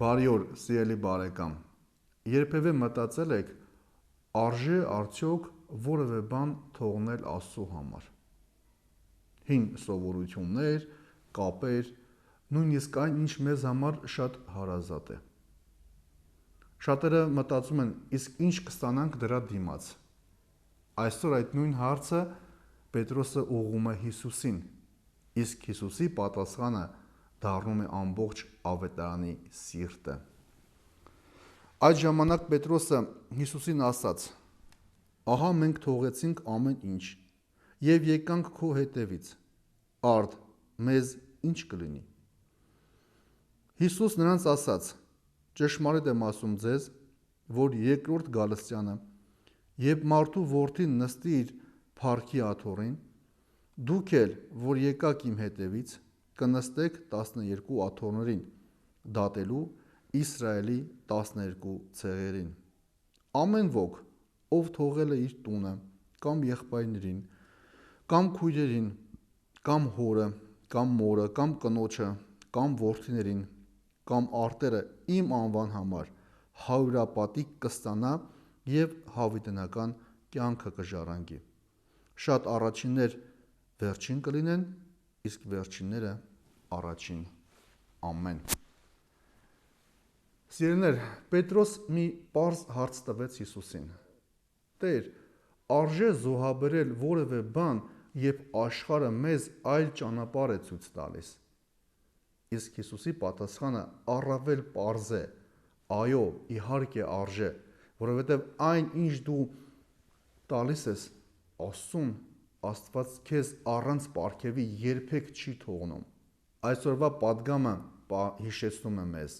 Բարի օր, սիրելի բարեկամ։ Երբևէ մտածել եք, արժե արդյոք որևէ բան թողնել Աստծո համար։ Հին սովորություններ, կապեր, նույնիսկ այն, ինչ մեզ համար շատ հարազատ է։ Շատերը մտածում են, իսկ ինչ կստանանք դրա դիմաց։ Այսօր այդ նույն հարցը Պետրոսը ուղղում է Հիսուսին, իսկ Հիսուսի պատասխանը դառնում է ամբողջ ավետարանի սիրտը։ Այդ ժամանակ Պետրոսը Հիսուսին ասաց. «Ահա մենք թողեցինք ամեն ինչ և եկանք քո հետևից, արդ մեզ ինչ կլինի»։ Հիսուս նրանց ասաց. «Ճշմարիտ եմ ասում ձեզ, որ երկրորդ գալստյանը, երբ մարդու որդին նստի իր փառքի աթոռին, դուք էլ, որ եկաք իմ հետևից, կնստեք 12 աթոռներին, դատելու Իսրայելի 12 ցեղերին։ Ամեն ոք, ով թողել է իր տունը, կամ եղբայրներին, կամ քույրերին, կամ հորը, կամ մորը, կամ կնոջը, կամ որդիներին, կամ արտերը իմ անվան համար, հարյուրապատիկ կստանա և հավիտենական կյանքը կժառանգի։ Շատ առաջիններ վերջին կլինեն, իսկ վերջինները առաջին։ Ամեն»։ Սիրելիներ, Պետրոս մի պարզ հարց տվեց Հիսուսին. «Տեր, արժե զոհաբերել որևէ բան, երբ աշխարհը մեզ այլ ճանապարհ է ցույց տալիս»։ Իսկ Հիսուսի պատասխանը առավել պարզ է. «Այո, իհարկե արժե, որովհետև այն, ինչ դու տալիս ես Աստծուն, Աստված քեզ առանց պարգևի երբեք չի թողնում»։ Այսօրվա պատգամը հիշեցնում է մեզ.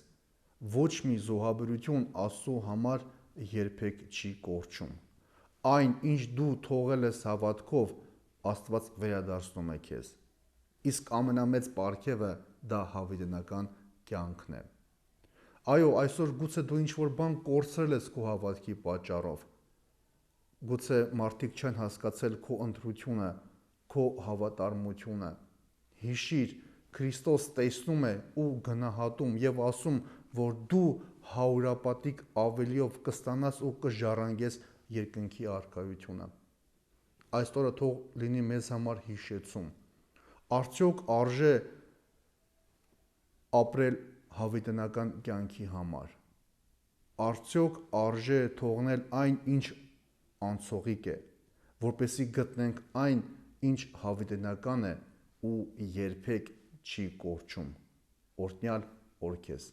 ոչ մի զոհաբերություն Աստծո համար երբեք չի կորչում։ Այն, ինչ դու թողել ես հավատքով, Աստված վերադարձնում է քեզ։ Իսկ ամենամեծ պարգևը դա հավիտենական կյանքն է։ Այո, այսօր գուցե դու ինչ-որ բան կորցրել ես քո հավատքի պատճառով։ Գուցե մարդիկ չեն հասկացել քո ընտրությունը, քո հավատարմությունը։ Հիշիր, Քրիստոս տեսնում է ու գնահատում և ասում, որ դու հարյուրապատիկ ավելիով կստանաս ու կժառանգես երկնքի առաքայությունը։ Այս օրը թող լինի մեզ համար հիշեցում։ Արդյոք արժե ապրել հավիտենական կյանքի համար։ Արդյոք արժե թողնել այն, ինչ անցողիկ է, որպեսզի գտնենք այն, ինչ հավիտենական է ու երբեք չի կորչում։ Օրհնյալ օր քեզ։